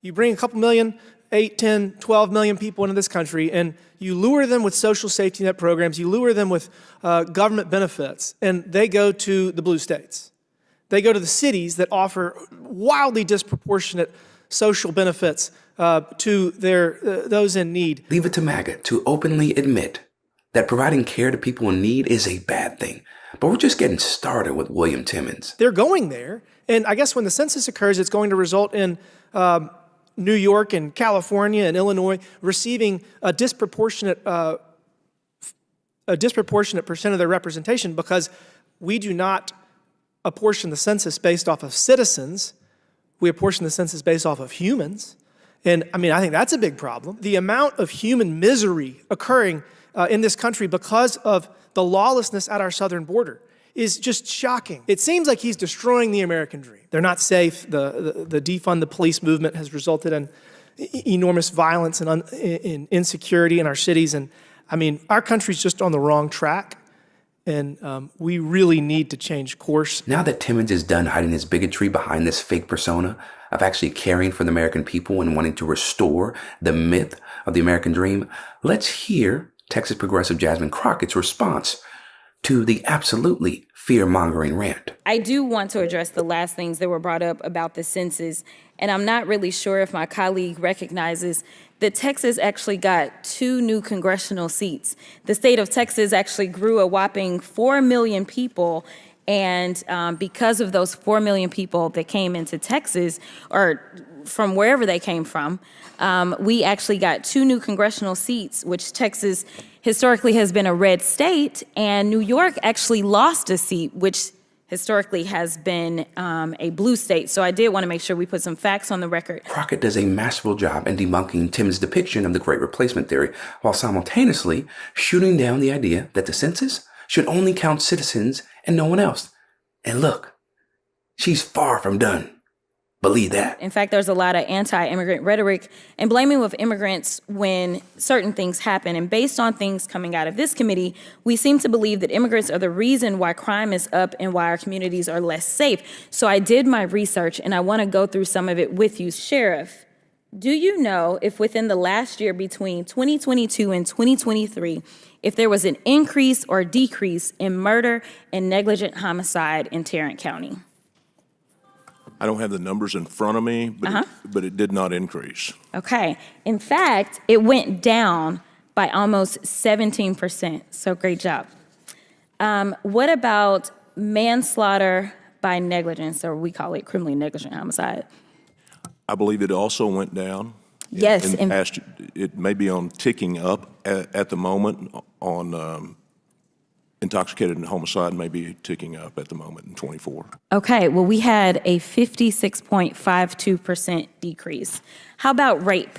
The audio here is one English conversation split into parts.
You bring a couple million, 8, 10, 12 million people into this country, and you lure them with social safety net programs, you lure them with government benefits, and they go to the blue states. They go to the cities that offer wildly disproportionate social benefits to those in need. Leave it to MAGA to openly admit that providing care to people in need is a bad thing. But we're just getting started with William Timmons. They're going there, and I guess when the census occurs, it's going to result in New York and California and Illinois receiving a disproportionate percent of their representation, because we do not apportion the census based off of citizens. We apportion the census based off of humans. And I mean, I think that's a big problem. The amount of human misery occurring in this country because of the lawlessness at our southern border is just shocking. It seems like he's destroying the American dream. They're not safe. The defund the police movement has resulted in enormous violence and insecurity in our cities. And I mean, our country's just on the wrong track. And we really need to change course. Now that Timmons is done hiding his bigotry behind this fake persona of actually caring for the American people and wanting to restore the myth of the American dream, let's hear Texas Progressive Jasmine Crockett's response to the absolutely fear-mongering rant. I do want to address the last things that were brought up about the census, and I'm not really sure if my colleague recognizes that Texas actually got 2 new congressional seats. The state of Texas actually grew a whopping 4 million people, and because of those 4 million people that came into Texas, or from wherever they came from, we actually got 2 new congressional seats, which Texas historically has been a red state, and New York actually lost a seat, which historically has been a blue state. So I did want to make sure we put some facts on the record. Crockett does a masterful job in debunking Timmons' depiction of the Great Replacement theory, while simultaneously shooting down the idea that the census should only count citizens and no one else. And look, she's far from done. Believe that. In fact, there's a lot of anti-immigrant rhetoric and blaming of immigrants when certain things happen. And based on things coming out of this committee, we seem to believe that immigrants are the reason why crime is up and why our communities are less safe. So I did my research, and I want to go through some of it with you. Sheriff, do you know if within the last year between 2022 and 2023, if there was an increase or decrease in murder and negligent homicide in Tarrant County? I don't have the numbers in front of me, but it did not increase. Okay. In fact, it went down by almost 17%. So great job. What about manslaughter by negligence, or we call it criminally negligent homicide? I believe it also went down. Yes. In the past, it may be on ticking up at the moment on intoxicated and homicide may be ticking up at the moment in 24. Okay, well, we had a 56.52% decrease. How about rape?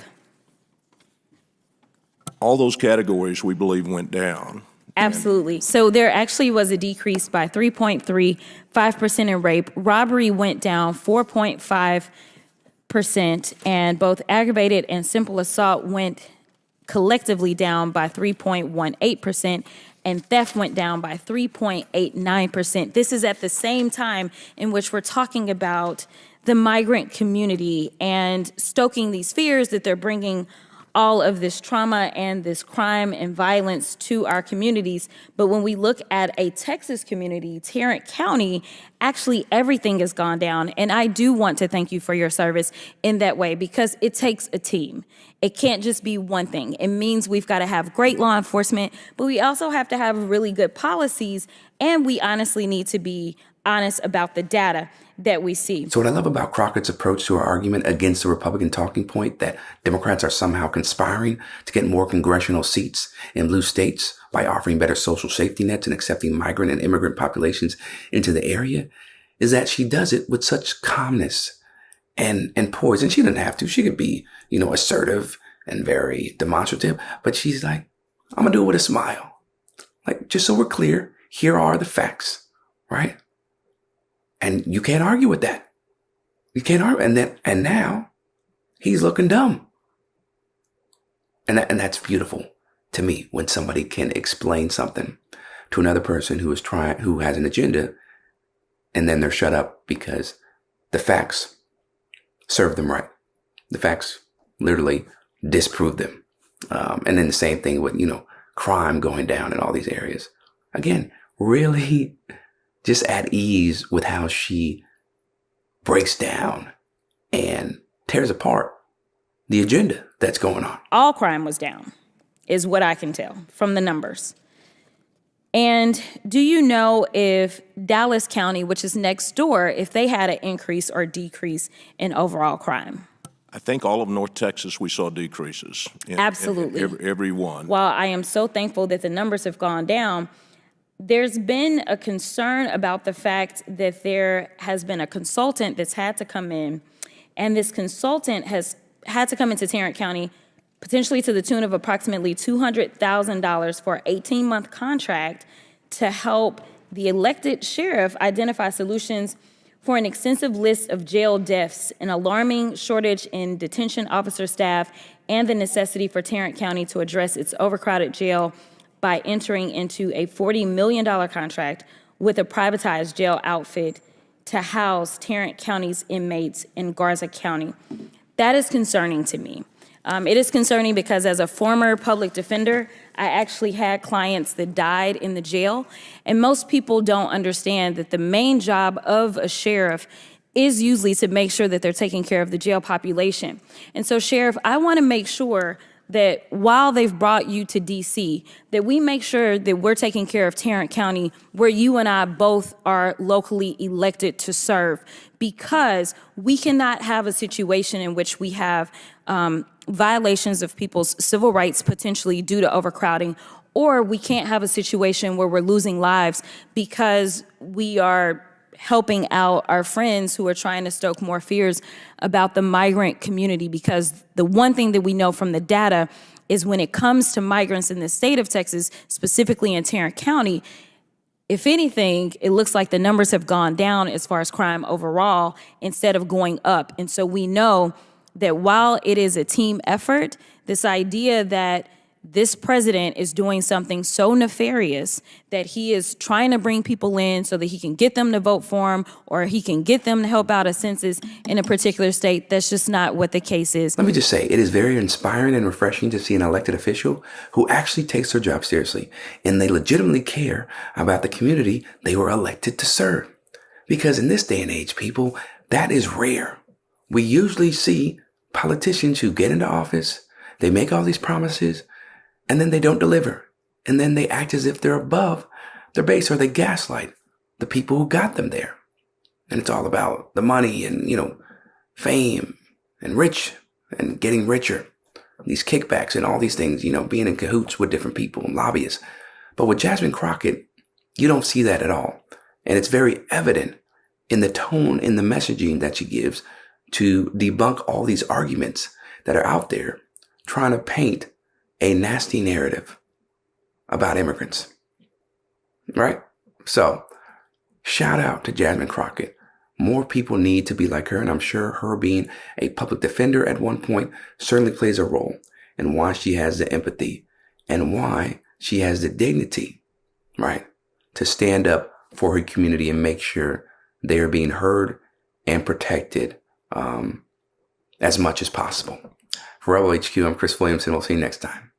All those categories we believe went down. Absolutely. So there actually was a decrease by 3.35% in rape. Robbery went down 4.5%, and both aggravated and simple assault went collectively down by 3.18%. And theft went down by 3.89%. This is at the same time in which we're talking about the migrant community and stoking these fears that they're bringing all of this trauma and this crime and violence to our communities. But when we look at a Texas community, Tarrant County, actually everything has gone down. And I do want to thank you for your service in that way, because it takes a team. It can't just be one thing. It means we've got to have great law enforcement, but we also have to have really good policies, and we honestly need to be honest about the data that we see. So what I love about Crockett's approach to our argument against the Republican talking point that Democrats are somehow conspiring to get more congressional seats in blue states by offering better social safety nets and accepting migrant and immigrant populations into the area is that she does it with such calmness and poise. And she doesn't have to. She could be, assertive and very demonstrative, but she's like, I'm gonna do it with a smile. Like, just so we're clear, here are the facts, right? And you can't argue with that. You can't argue. And now he's looking dumb. And that's beautiful to me, when somebody can explain something to another person who has an agenda, and then they're shut up because the facts serve them right. The facts literally disprove them. And then the same thing with, crime going down in all these areas. Again, really just at ease with how she breaks down and tears apart the agenda that's going on. All crime was down, is what I can tell from the numbers. And do you know if Dallas County, which is next door, if they had an increase or decrease in overall crime? I think all of North Texas, we saw decreases. Absolutely. Every one. While I am so thankful that the numbers have gone down, there's been a concern about the fact that there has been a consultant that's had to come in, and this consultant has had to come into Tarrant County potentially to the tune of approximately $200,000 for an 18-month contract to help the elected sheriff identify solutions for an extensive list of jail deaths, an alarming shortage in detention officer staff, and the necessity for Tarrant County to address its overcrowded jail by entering into a $40 million contract with a privatized jail outfit to house Tarrant County's inmates in Garza County. That is concerning to me. It is concerning because as a former public defender, I actually had clients that died in the jail, and most people don't understand that the main job of a sheriff is usually to make sure that they're taking care of the jail population. And so, Sheriff, I want to make sure that while they've brought you to D.C., that we make sure that we're taking care of Tarrant County, where you and I both are locally elected to serve, because we cannot have a situation in which we have violations of people's civil rights potentially due to overcrowding, or we can't have a situation where we're losing lives because we are helping out our friends who are trying to stoke more fears about the migrant community. Because the one thing that we know from the data is when it comes to migrants in the state of Texas, specifically in Tarrant County, if anything, it looks like the numbers have gone down as far as crime overall instead of going up. And so we know that while it is a team effort, this idea that this president is doing something so nefarious that he is trying to bring people in so that he can get them to vote for him or he can get them to help out a census in a particular state, that's just not what the case is. Let me just say, it is very inspiring and refreshing to see an elected official who actually takes their job seriously and they legitimately care about the community they were elected to serve. Because in this day and age, people, that is rare. We usually see politicians who get into office, they make all these promises, and then they don't deliver. And then they act as if they're above their base, or they gaslight the people who got them there. And it's all about the money and, fame and rich and getting richer. These kickbacks and all these things, being in cahoots with different people and lobbyists. But with Jasmine Crockett, you don't see that at all. And it's very evident in the tone, in the messaging that she gives to debunk all these arguments that are out there trying to paint a nasty narrative about immigrants, right? So shout out to Jasmine Crockett. More people need to be like her, and I'm sure her being a public defender at one point certainly plays a role in why she has the empathy and why she has the dignity, right, to stand up for her community and make sure they are being heard and protected as much as possible. For Rebel HQ, I'm Chris Williamson. We'll see you next time.